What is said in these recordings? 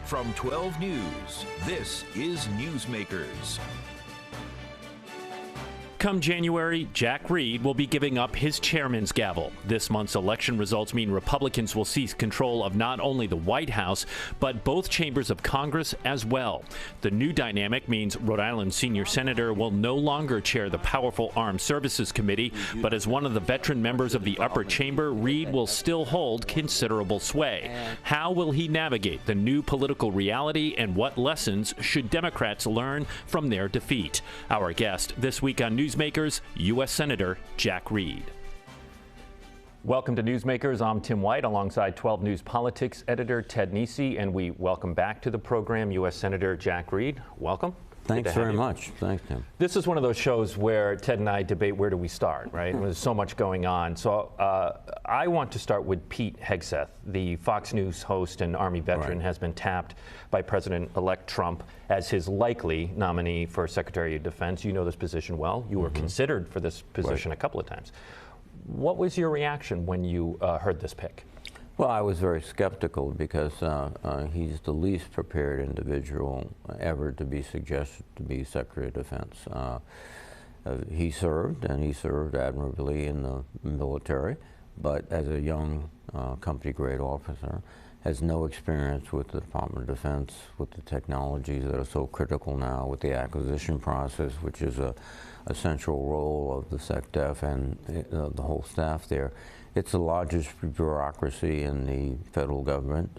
From 12 News, this is Newsmakers. Come January, Jack Reed will be giving up his chairman's gavel. This month's election results mean Republicans will seize control of not only the White House, but both chambers of Congress as well. The new dynamic means Rhode Island senior senator will no longer chair the powerful Armed Services Committee, but as one of the veteran members of the upper chamber, Reed will still hold considerable sway. How will he navigate the new political reality, and what lessons should Democrats learn from their defeat? Our guest this week on Newsmakers, U.S. Senator Jack Reed. Welcome to Newsmakers. I'm Tim White alongside 12 News Politics editor Ted Nesi, and we welcome back to the program U.S. Senator Jack Reed. Welcome. Thanks very much. Thanks, Tim. This is one of those shows where Ted and I debate where do we start, right? There's so much going on. So I want to start with Pete Hegseth, the Fox News host and Army veteran, has been tapped by President-elect Trump as his likely nominee for Secretary of Defense. You know this position well. You were considered for this position a couple of times. What was your reaction when you heard this pick? Well, I was very skeptical because he's the least prepared individual ever to be suggested to be Secretary of Defense. He served, and he served admirably in the military, but as a young company-grade officer, has no experience with the Department of Defense, with the technologies that are so critical now, with the acquisition process, which is a central role of the SecDef and the whole staff there. It's the largest bureaucracy in the federal government,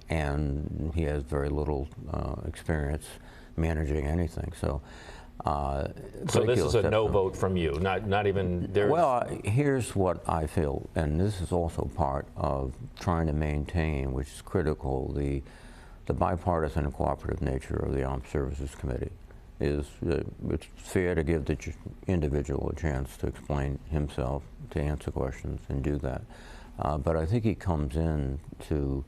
and he has very little experience managing anything. So this is a no vote from you, not even there. Well, here's what I feel, and this is also part of trying to maintain, which is critical, the bipartisan and cooperative nature of the Armed Services Committee. It's fair to give the individual a chance to explain himself, to answer questions, and do that. But I think he comes in to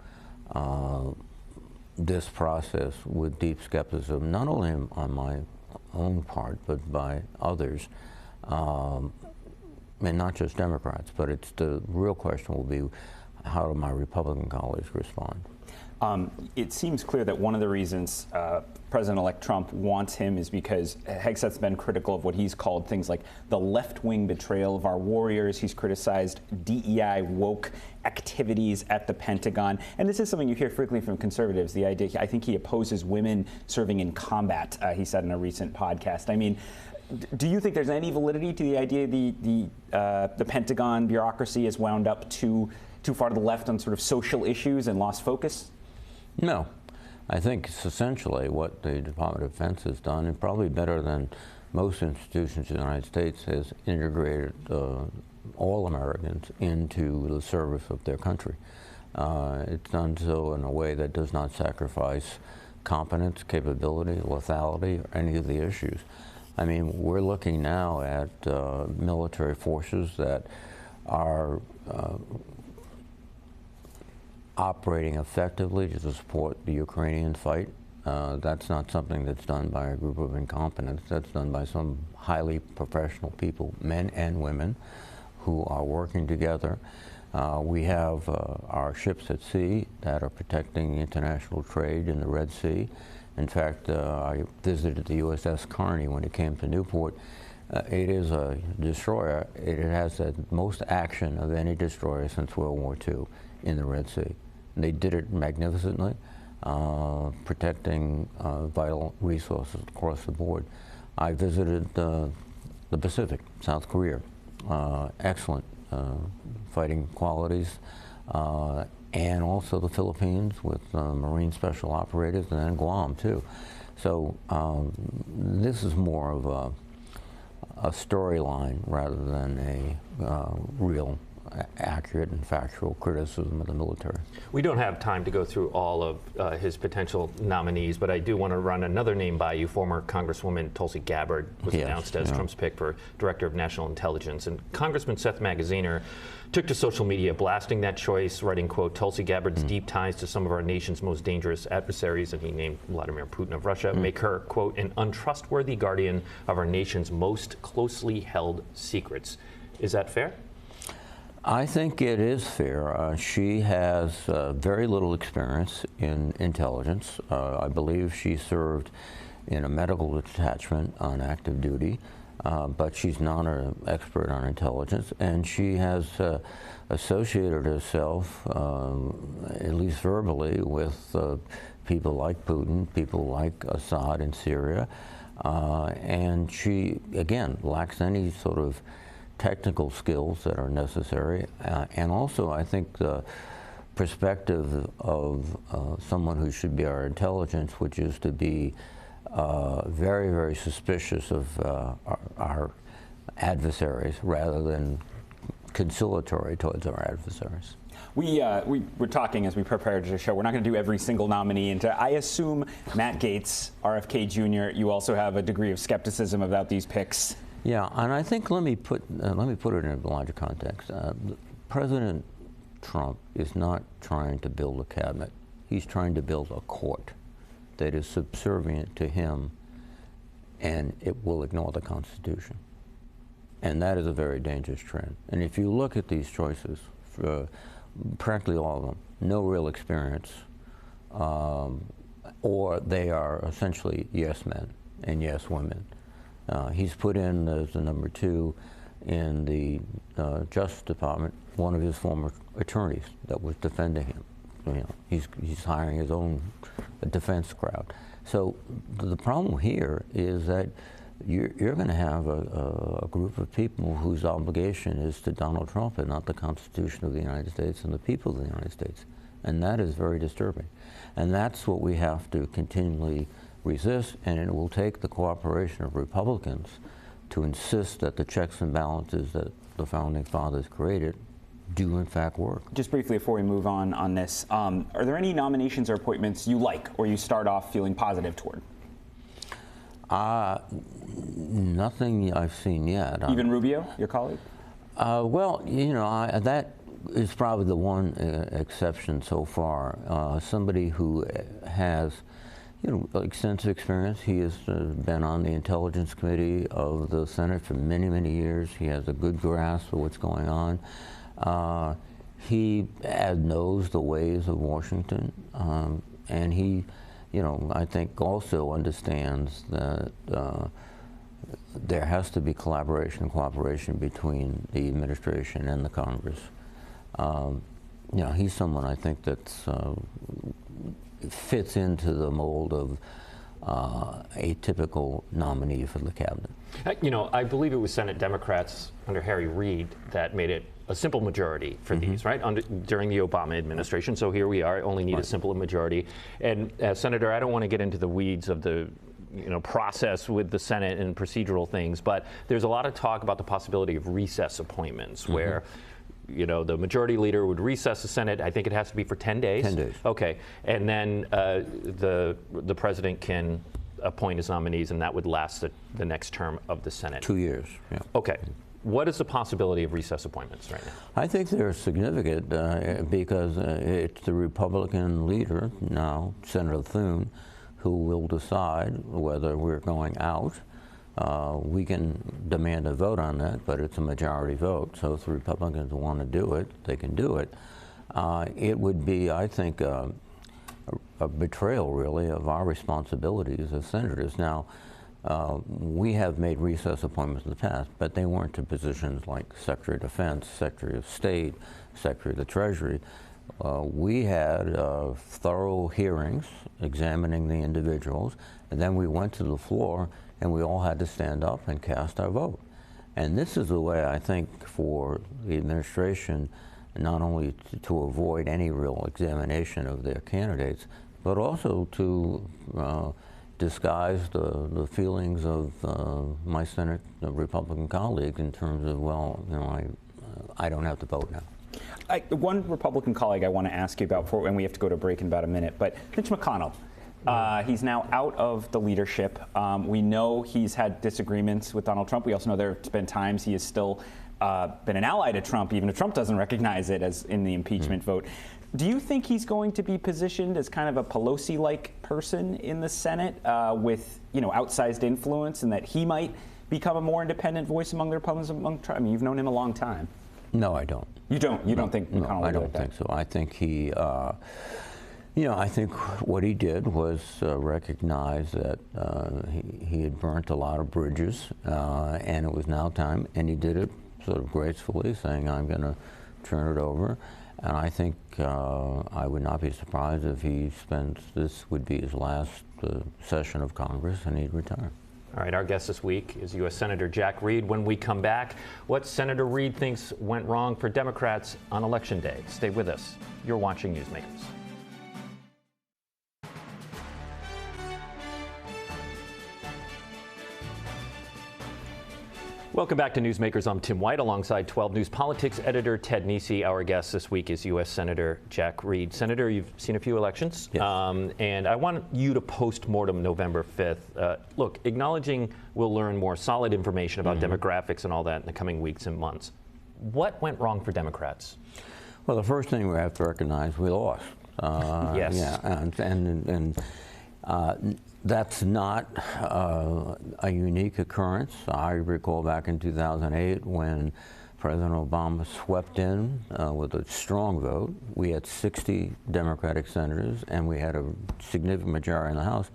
this process with deep skepticism, not only on my own part, but by others, and not just Democrats. But it's the real question will be, how do my Republican colleagues respond? It seems clear that one of the reasons President-elect Trump wants him is because Hegseth's been critical of what he's called things like the left-wing betrayal of our warriors. He's criticized DEI woke activities at the Pentagon. And this is something you hear frequently from conservatives, the idea, I think he opposes women serving in combat, he said in a recent podcast. I mean, do you think there's any validity to the idea the Pentagon bureaucracy is wound up too far to the left on sort of social issues and lost focus? No. I think it's essentially what the Department of Defense has done, and probably better than most institutions in the United States, has integrated all Americans into the service of their country. It's done so in a way that does not sacrifice competence, capability, lethality, or any of the issues. I mean, we're looking now at military forces that are operating effectively to support the Ukrainian fight. That's not something that's done by a group of incompetents. That's done by some highly professional people, men and women, who are working together. We have our ships at sea that are protecting international trade in the Red Sea. In fact, I visited the USS Kearney when it came to Newport. It is a destroyer. It has the most action of any destroyer since World War II in the Red Sea. They did it magnificently, protecting vital resources across the board. I visited the Pacific, South Korea, excellent fighting qualities, and also the Philippines with Marine Special Operators, and then Guam too. So this is more of a storyline rather than a real accurate and factual criticism of the military. We don't have time to go through all of his potential nominees, but I do want to run another name by you. Former Congresswoman Tulsi Gabbard was announced as Trump's pick for Director of National Intelligence. And Congressman Seth Magaziner took to social media blasting that choice, writing, quote, Tulsi Gabbard's deep ties to some of our nation's most dangerous adversaries, and he named Vladimir Putin of Russia, make her, quote, an untrustworthy guardian of our nation's most closely held secrets. Is that fair? I think it is fair. She has very little experience in intelligence. I believe she served in a medical detachment on active duty, but she's not an expert on intelligence, and she has associated herself, at least verbally, with people like Putin, people like Assad in Syria, and she, again, lacks any sort of technical skills that are necessary, and also I think the perspective of someone who should be our intelligence, which is to be very, very suspicious of our adversaries rather than conciliatory towards our adversaries. We were talking as we prepared the show. We're not going to do every single nominee. And I assume Matt Gaetz, RFK Jr., you also have a degree of skepticism about these picks. Yeah, and I think let me put it in a larger context. President Trump is not trying to build a cabinet. He's trying to build a court that is subservient to him, and it will ignore the Constitution. And that is a very dangerous trend. And if you look at these choices, practically all of them, no real experience, or they are essentially yes men and yes women. He's put in as the number 2 in the Justice Department one of his former attorneys that was defending him. You know, he's hiring his own defense crowd. So the problem here is that you're going to have a group of people whose obligation is to Donald Trump and not the Constitution of the United States and the people of the United States. And that is very disturbing. And that's what we have to continually resist, and it will take the cooperation of Republicans to insist that the checks and balances that the Founding Fathers created do in fact work. Just briefly before we move on this, are there any nominations or appointments you like or you start off feeling positive toward? Nothing I've seen yet. Even Rubio, your colleague? Well, you know, that is probably the one exception so far. Somebody who has, you know, extensive experience. He has been on the Intelligence Committee of the Senate for many, many years. He has a good grasp of what's going on. He knows the ways of Washington, and he, you know, I think also understands that there has to be collaboration and cooperation between the administration and the Congress. You know, he's someone I think that's fits into the mold of a typical nominee for the cabinet. You know, I believe it was Senate Democrats under Harry Reid that made it a simple majority for these, right? During the Obama administration. So here we are, only need a simple majority. And Senator, I don't want to get into the weeds of the process with the Senate and procedural things, but there's a lot of talk about the possibility of recess appointments where the majority leader would recess the Senate. I think it has to be for 10 days. 10 days. Okay. And then the president can appoint his nominees, and that would last the next term of the Senate. 2 years, yeah. Okay. What is the possibility of recess appointments right now? I think they're significant because it's the Republican leader now, Senator Thune, who will decide whether we're going out. We can demand a vote on that, but it's a majority vote. So if the Republicans want to do it, they can do it. It would be, I think, a betrayal, really, of our responsibilities as senators. Now, we have made recess appointments in the past, but they weren't to positions like Secretary of Defense, Secretary of State, Secretary of the Treasury. We had thorough hearings examining the individuals, and then we went to the floor and we all had to stand up and cast our vote. And this is the way, I think, for the administration, not only to avoid any real examination of their candidates, but also to disguise the feelings of my Senate Republican colleagues in terms of, well, I don't have to vote now. One Republican colleague I want to ask you about, and we have to go to break in about a minute, but Mitch McConnell. He's now out of the leadership. We know he's had disagreements with Donald Trump. We also know there have been times he has still been an ally to Trump, even if Trump doesn't recognize it as in the impeachment vote. Do you think he's going to be positioned as kind of a Pelosi-like person in the Senate with outsized influence, and that he might become a more independent voice among the Republicans? I mean, you've known him a long time. No, I don't. You don't? You don't think McConnell No, would I do don't that? think so. I think he, I think what he did was recognize that he had burnt a lot of bridges, and it was now time, and he did it sort of gracefully, saying, I'm going to turn it over. And I think I would not be surprised if this would be his last session of Congress and he'd retire. All right, our guest this week is U.S. Senator Jack Reed. When we come back, what Senator Reed thinks went wrong for Democrats on Election Day. Stay with us. You're watching Newsmakers. Welcome back to Newsmakers. I'm Tim White alongside 12 News Politics editor Ted Nesi. Our guest this week is U.S. Senator Jack Reed. Senator, you've seen a few elections, yes. And I want you to post-mortem November 5th. Look, acknowledging we'll learn more solid information about demographics and all that in the coming weeks and months. What went wrong for Democrats? Well, the first thing we have to recognize, we lost. Yes. Yeah, and that's not a unique occurrence. I recall back in 2008 when President Obama swept in with a strong vote. We had 60 Democratic senators, and we had a significant majority in the House.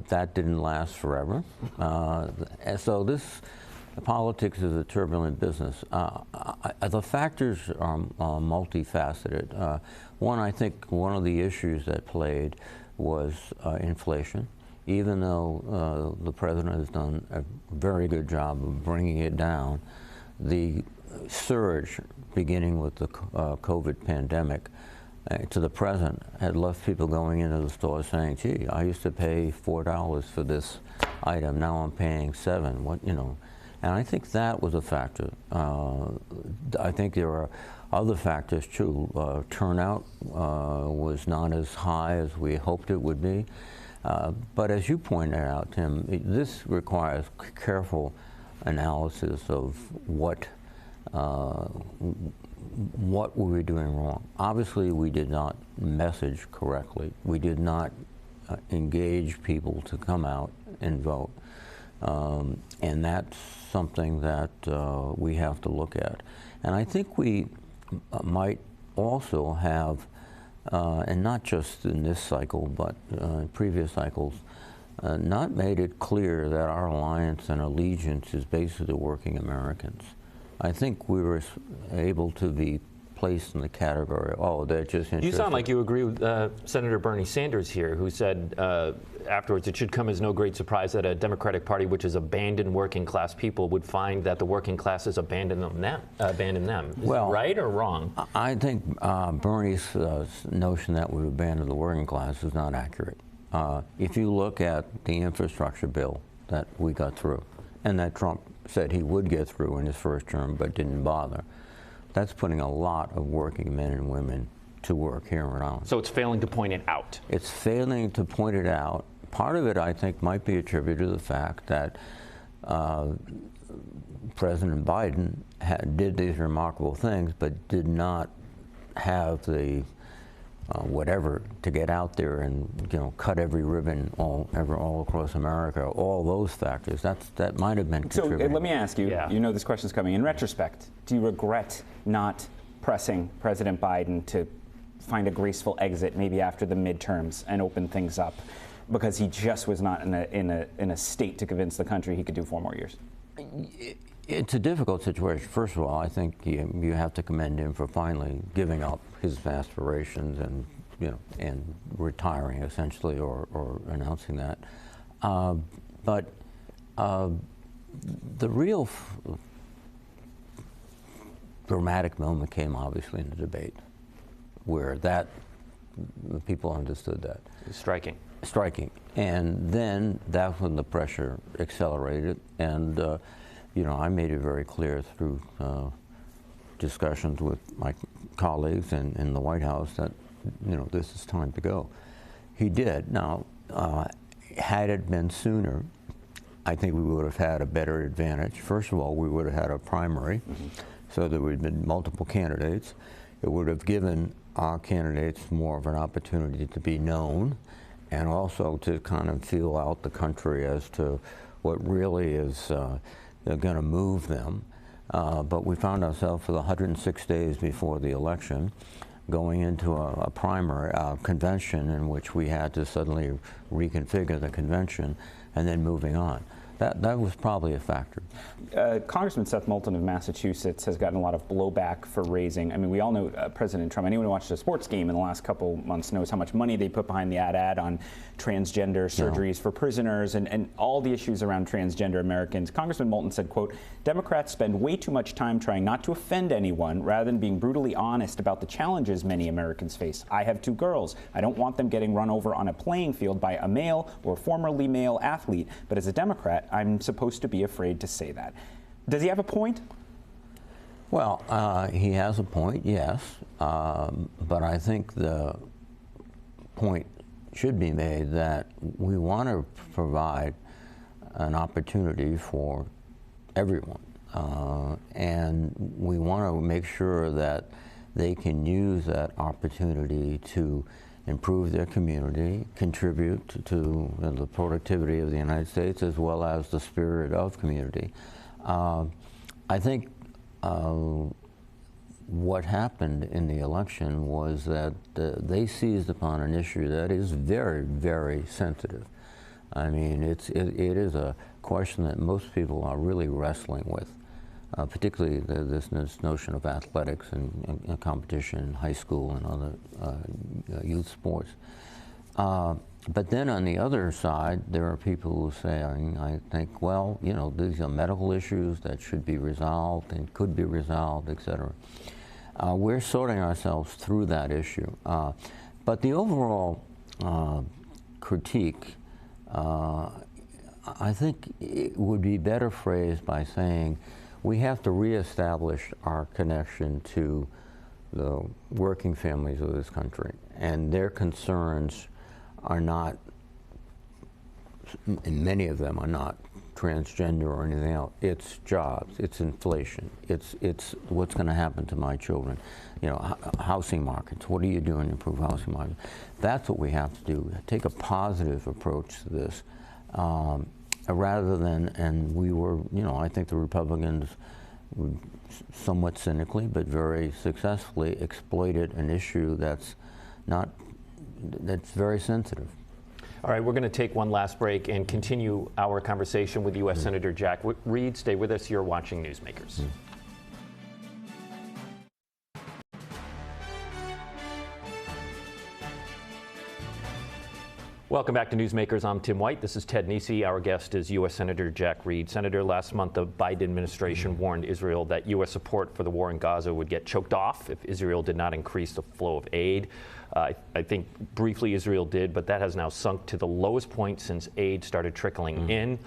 That didn't last forever. So politics is a turbulent business. The factors are multifaceted. One, I think one of the issues that played was inflation. Even though the president has done a very good job of bringing it down, the surge beginning with the COVID pandemic to the present had left people going into the store saying, gee, I used to pay $4 for this item, now I'm paying $7, and I think that was a factor. I think there are other factors too. Turnout was not as high as we hoped it would be. But as you pointed out, Tim, this requires careful analysis of what were we doing wrong. Obviously, we did not message correctly. We did not engage people to come out and vote. And that's something that we have to look at. And I think we might also have, and not just in this cycle, but in previous cycles, not made it clear that our alliance and allegiance is basically working Americans. I think we were able to be placed in the category, oh, they're just interested. You sound like you agree with Senator Bernie Sanders here, who said afterwards it should come as no great surprise that a Democratic Party which has abandoned working class people would find that the working classes abandon them. Is it right or wrong? I think Bernie's notion that we abandon the working class is not accurate. If you look at the infrastructure bill that we got through, and that Trump said he would get through in his first term but didn't bother, that's putting a lot of working men and women to work here around. So it's failing to point it out. It's failing to point it out. Part of it, I think, might be attributed to the fact that President Biden did these remarkable things, but did not have the whatever to get out there and cut every ribbon all across America. All those factors. That might have been contributing. So let me ask you. Yeah. You know this question's coming. In retrospect, do you regret not pressing President Biden to find a graceful exit, maybe after the midterms, and open things up, because he just was not in a state to convince the country he could do 4 more years? It's a difficult situation. First of all, I think you have to commend him for finally giving up his aspirations and retiring essentially, or announcing that. But the real dramatic moment came obviously in the debate, where people understood that. Striking. And then that's when the pressure accelerated, and I made it very clear through discussions with my colleagues in the White House that, this is time to go. He did. Now, had it been sooner, I think we would have had a better advantage. First of all, we would have had a primary, so there would have been multiple candidates. It would have given our candidates more of an opportunity to be known, and also to kind of feel out the country as to what really is going to move them. But we found ourselves for the 106 days before the election going into a primary convention in which we had to suddenly reconfigure the convention and then moving on. That was probably a factor. Congressman Seth Moulton of Massachusetts has gotten a lot of blowback for raising. I mean, we all know President Trump. Anyone who watched a sports game in the last couple months knows how much money they put behind the ad on transgender surgeries for prisoners and all the issues around transgender Americans. Congressman Moulton said, quote, "Democrats spend way too much time trying not to offend anyone rather than being brutally honest about the challenges many Americans face. I have 2 girls. I don't want them getting run over on a playing field by a male or formerly male athlete. But as a Democrat, I'm supposed to be afraid to say that." Does he have a point? Well, he has a point, yes. But I think the point should be made that we want to provide an opportunity for everyone. And we want to make sure that they can use that opportunity to improve their community, contribute to the productivity of the United States as well as the spirit of community. I think what happened in the election was that they seized upon an issue that is very, very sensitive. I mean, it is a question that most people are really wrestling with. Particularly this notion of athletics and competition in high school and other youth sports. But then on the other side, there are people who say, I think, well, you know, these are medical issues that should be resolved and could be resolved, et cetera. We're sorting ourselves through that issue. But the overall critique, I think it would be better phrased by saying, we have to reestablish our connection to the working families of this country, and their concerns are not, and many of them are not transgender or anything else. It's jobs, it's inflation, it's what's going to happen to my children, you know, housing markets. What are you doing to improve housing markets? That's what we have to do. Take a positive approach to this. Rather than, and we were, you know, I think the Republicans somewhat cynically but very successfully exploited an issue that's very sensitive. All right, we're going to take one last break and continue our conversation with U.S. Senator Jack Reed. Stay with us. You're watching Newsmakers. Welcome back to Newsmakers. I'm Tim White. This is Ted Nesi. Our guest is U.S. Senator Jack Reed. Senator, last month the Biden administration warned Israel that U.S. support for the war in Gaza would get choked off if Israel did not increase the flow of aid. I think briefly Israel did, but that has now sunk to the lowest point since aid started trickling in.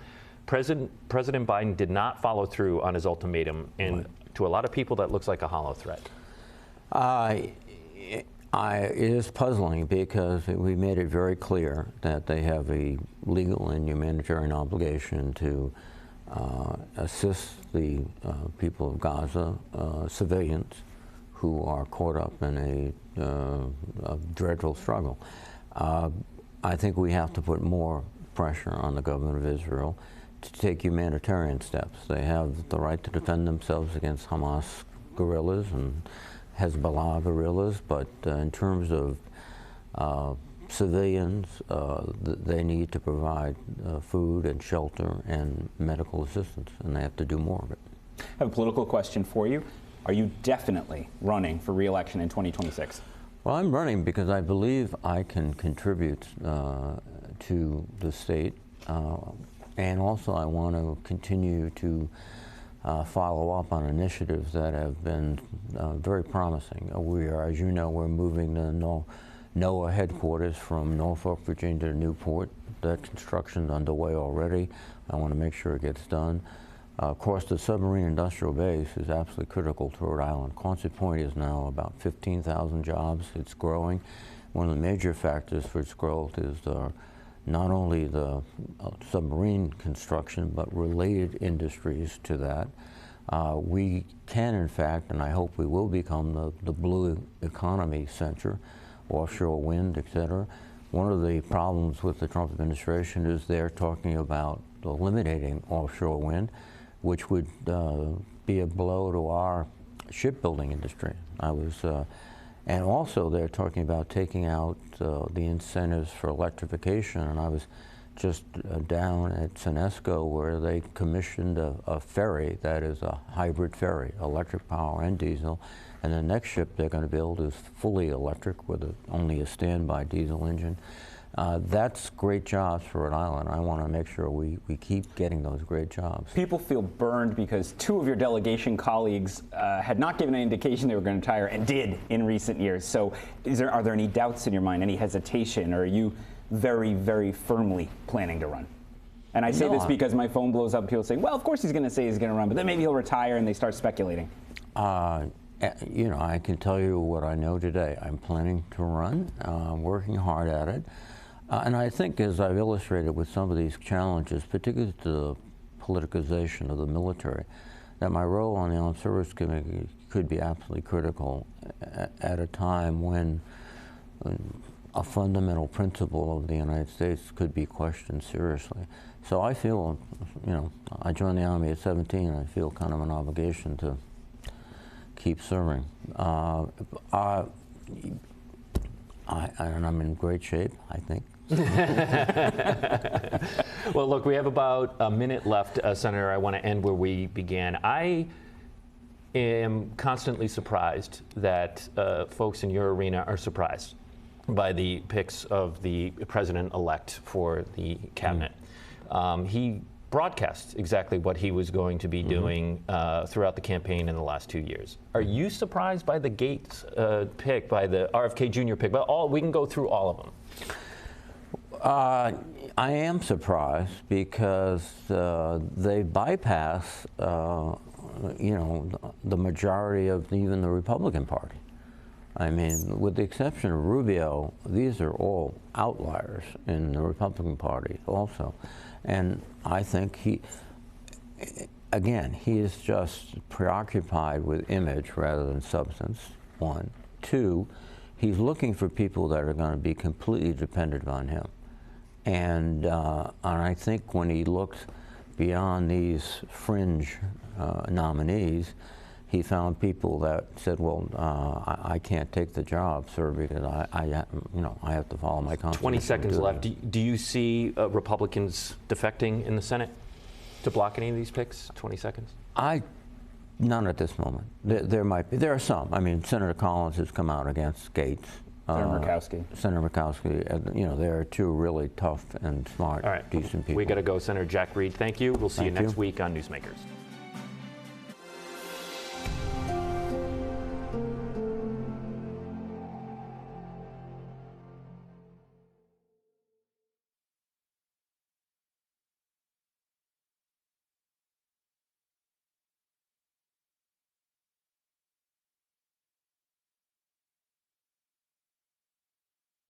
President Biden did not follow through on his ultimatum, and to a lot of people that looks like a hollow threat. It is puzzling because we made it very clear that they have a legal and humanitarian obligation to assist the people of Gaza, civilians who are caught up in a dreadful struggle. I think we have to put more pressure on the government of Israel to take humanitarian steps. They have the right to defend themselves against Hamas guerrillas and Hezbollah guerrillas, but in terms of civilians, they need to provide food and shelter and medical assistance, and they have to do more of it. I have a political question for you. Are you definitely running for re-election in 2026? Well, I'm running because I believe I can contribute to the state, and also I want to continue to follow up on initiatives that have been very promising. We are, as you know, we're moving the NOAA headquarters from Norfolk, Virginia to Newport. That construction's underway already. I want to make sure it gets done. Of course, the submarine industrial base is absolutely critical to Rhode Island. Quonset Point is now about 15,000 jobs. It's growing. One of the major factors for its growth is not only the submarine construction, but related industries to that. We can, in fact, and I hope we will become the blue economy center, offshore wind, et cetera. One of the problems with the Trump administration is they're talking about eliminating offshore wind, which would be a blow to our shipbuilding industry. And also they're talking about taking out the incentives for electrification, and I was just down at Senesco where they commissioned a ferry that is a hybrid ferry, electric power and diesel, and the next ship they're going to build is fully electric with only a standby diesel engine. That's great jobs for Rhode Island. I want to make sure we keep getting those great jobs. People feel burned because two of your delegation colleagues had not given any indication they were going to retire and did in recent years. So are there any doubts in your mind, any hesitation, or are you very, very firmly planning to run? And I say this because my phone blows up. People say, well, of course he's going to say he's going to run, but then maybe he'll retire, and they start speculating. You know, I can tell you what I know today. I'm planning to run, working hard at it. And I think, as I've illustrated with some of these challenges, particularly the politicization of the military, that my role on the Armed Services Committee could be absolutely critical at a time when a fundamental principle of the United States could be questioned seriously. So I feel, you know, I joined the Army at 17, and I feel kind of an obligation to keep serving. And I'm in great shape, I think. Well, look, we have about a minute left, Senator. I want to end where we began. I am constantly surprised that folks in your arena are surprised by the picks of the president-elect for the cabinet. He broadcast exactly what he was going to be doing throughout the campaign in the last 2 years. Are you surprised by the Gates pick, by the RFK Jr. pick? But we can go through all of them. I am surprised because they bypass, you know, the majority of even the Republican Party. I mean, with the exception of Rubio, these are all outliers in the Republican Party also. And I think he is just preoccupied with image rather than substance, one. Two, he's looking for people that are going to be completely dependent on him. And I think when he looked beyond these fringe nominees, he found people that said, "Well, I can't take the job, sir, because I have to follow my constitution." 20 seconds left. Do you see Republicans defecting in the Senate to block any of these picks? 20 seconds. None at this moment. There might be. There are some. I mean, Senator Collins has come out against Gates. Senator Murkowski. You know, there are two really tough and smart, decent people. We got to go. Senator Jack Reed, thank you. We'll see you next week on Newsmakers.